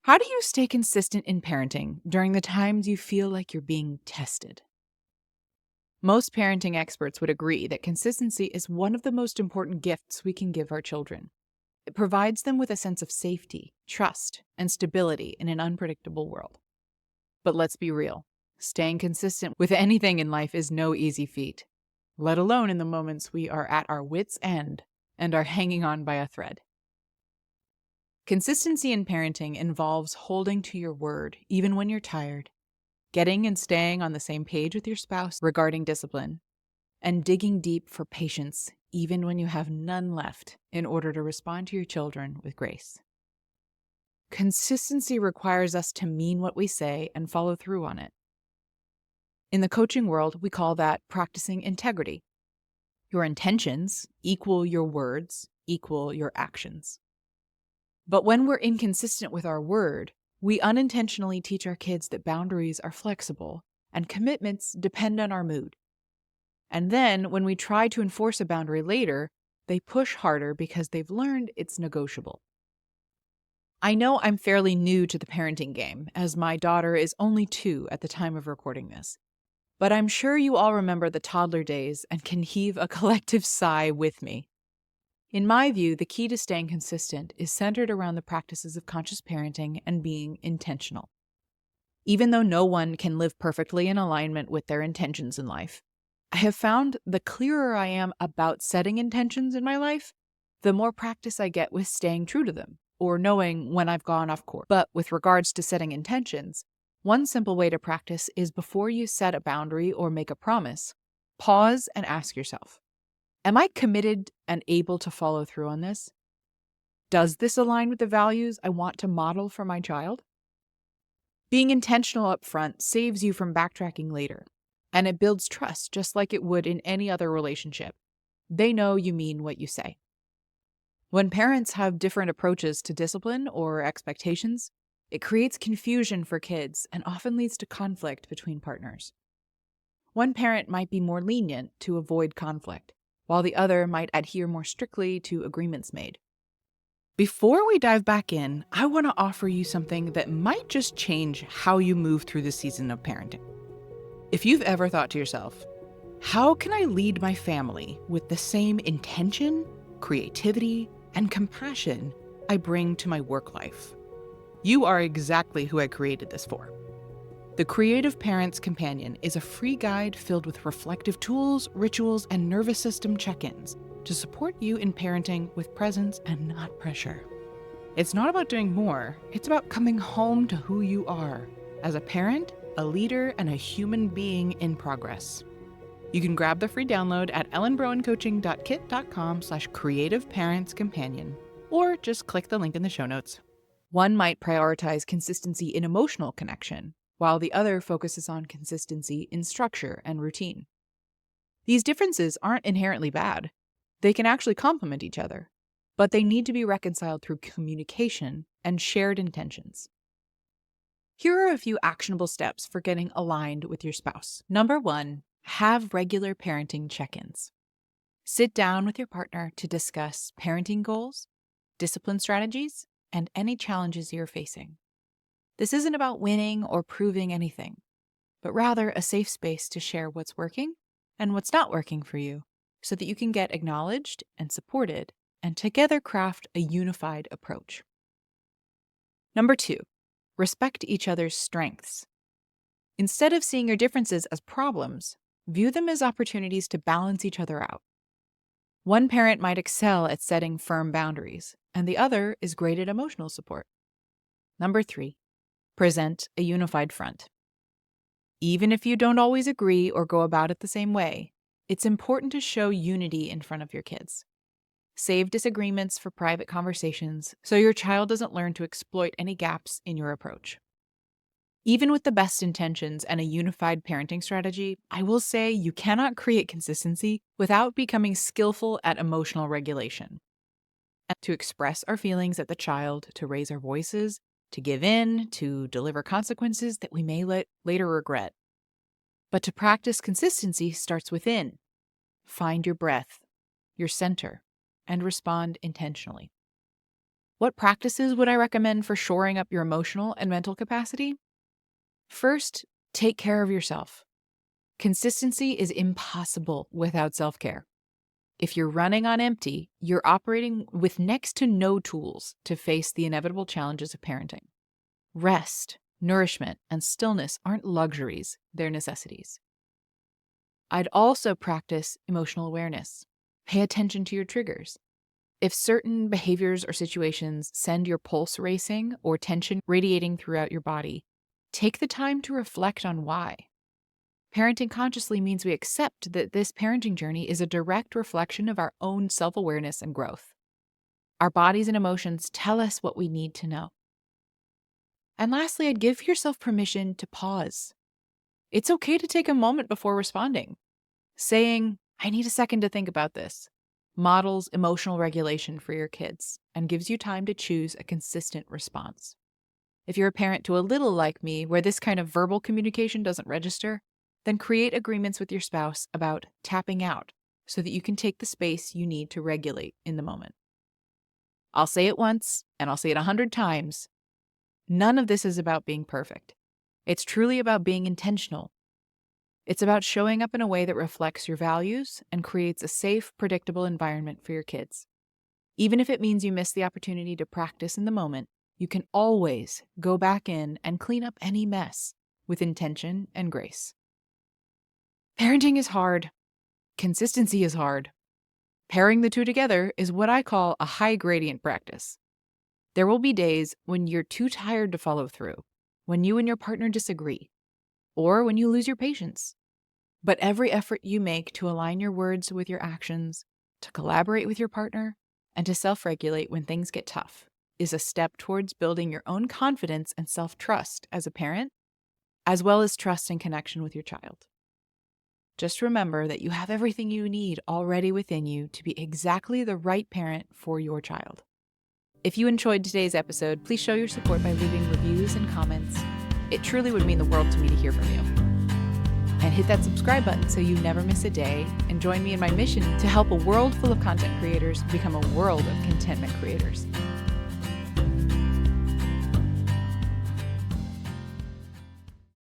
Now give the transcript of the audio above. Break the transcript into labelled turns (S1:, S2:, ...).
S1: How do you stay consistent in parenting during the times you feel like you're being tested? Most parenting experts would agree that consistency is one of the most important gifts we can give our children. It provides them with a sense of safety, trust, and stability in an unpredictable world. But let's be real, staying consistent with anything in life is no easy feat, let alone in the moments we are at our wits' end and are hanging on by a thread. Consistency in parenting involves holding to your word even when you're tired, getting and staying on the same page with your spouse regarding discipline, and digging deep for patience even when you have none left in order to respond to your children with grace. Consistency requires us to mean what we say and follow through on it. In the coaching world, we call that practicing integrity. Your intentions equal your words equal your actions. But when we're inconsistent with our word, we unintentionally teach our kids that boundaries are flexible and commitments depend on our mood. And then, when we try to enforce a boundary later, they push harder because they've learned it's negotiable. I know I'm fairly new to the parenting game, as my daughter is only 2 at the time of recording this. But I'm sure you all remember the toddler days and can heave a collective sigh with me. In my view, the key to staying consistent is centered around the practices of conscious parenting and being intentional. Even though no one can live perfectly in alignment with their intentions in life, I have found the clearer I am about setting intentions in my life, the more practice I get with staying true to them, or knowing when I've gone off course. But with regards to setting intentions, one simple way to practice is before you set a boundary or make a promise, pause and ask yourself, am I committed and able to follow through on this? Does this align with the values I want to model for my child? Being intentional up front saves you from backtracking later, and it builds trust just like it would in any other relationship. They know you mean what you say. When parents have different approaches to discipline or expectations, it creates confusion for kids and often leads to conflict between partners. One parent might be more lenient to avoid conflict, while the other might adhere more strictly to agreements made. Before we dive back in, I want to offer you something that might just change how you move through the season of parenting. If you've ever thought to yourself, how can I lead my family with the same intention, creativity, and compassion I bring to my work life? You are exactly who I created this for. The Creative Parents Companion is a free guide filled with reflective tools, rituals, and nervous system check-ins to support you in parenting with presence and not pressure. It's not about doing more, it's about coming home to who you are as a parent, a leader, and a human being in progress. You can grab the free download at ellenbrowencoaching.kit.com/creativeparentscompanion, or just click the link in the show notes. One might prioritize consistency in emotional connection, while the other focuses on consistency in structure and routine. These differences aren't inherently bad. They can actually complement each other, but they need to be reconciled through communication and shared intentions. Here are a few actionable steps for getting aligned with your spouse. Number 1, have regular parenting check-ins. Sit down with your partner to discuss parenting goals, discipline strategies, and any challenges you're facing. This isn't about winning or proving anything, but rather a safe space to share what's working and what's not working for you so that you can get acknowledged and supported and together craft a unified approach. Number 2, respect each other's strengths. Instead of seeing your differences as problems, view them as opportunities to balance each other out. One parent might excel at setting firm boundaries, and the other is great at emotional support. Number 3, present a unified front. Even if you don't always agree or go about it the same way, it's important to show unity in front of your kids. Save disagreements for private conversations so your child doesn't learn to exploit any gaps in your approach. Even with the best intentions and a unified parenting strategy, I will say you cannot create consistency without becoming skillful at emotional regulation. And to express our feelings at the child, to raise our voices, to give in, to deliver consequences that we may later regret. But to practice consistency starts within. Find your breath, your center, and respond intentionally. What practices would I recommend for shoring up your emotional and mental capacity? First, take care of yourself. Consistency is impossible without self-care. If you're running on empty, you're operating with next to no tools to face the inevitable challenges of parenting. Rest, nourishment, and stillness aren't luxuries, they're necessities. I'd also practice emotional awareness. Pay attention to your triggers. If certain behaviors or situations send your pulse racing or tension radiating throughout your body, take the time to reflect on why. Parenting consciously means we accept that this parenting journey is a direct reflection of our own self-awareness and growth. Our bodies and emotions tell us what we need to know. And lastly, I'd give yourself permission to pause. It's okay to take a moment before responding. Saying, "I need a second to think about this," models emotional regulation for your kids and gives you time to choose a consistent response. If you're a parent to a little like me, where this kind of verbal communication doesn't register, then create agreements with your spouse about tapping out so that you can take the space you need to regulate in the moment. I'll say it once, and I'll say it 100 times. None of this is about being perfect. It's truly about being intentional. It's about showing up in a way that reflects your values and creates a safe, predictable environment for your kids. Even if it means you miss the opportunity to practice in the moment, you can always go back in and clean up any mess with intention and grace. Parenting is hard. Consistency is hard. Pairing the two together is what I call a high gradient practice. There will be days when you're too tired to follow through, when you and your partner disagree, or when you lose your patience. But every effort you make to align your words with your actions, to collaborate with your partner, and to self-regulate when things get tough is a step towards building your own confidence and self-trust as a parent, as well as trust and connection with your child. Just remember that you have everything you need already within you to be exactly the right parent for your child. If you enjoyed today's episode, please show your support by leaving reviews and comments. It truly would mean the world to me to hear from you. And hit that subscribe button so you never miss a day, and join me in my mission to help a world full of content creators become a world of contentment creators.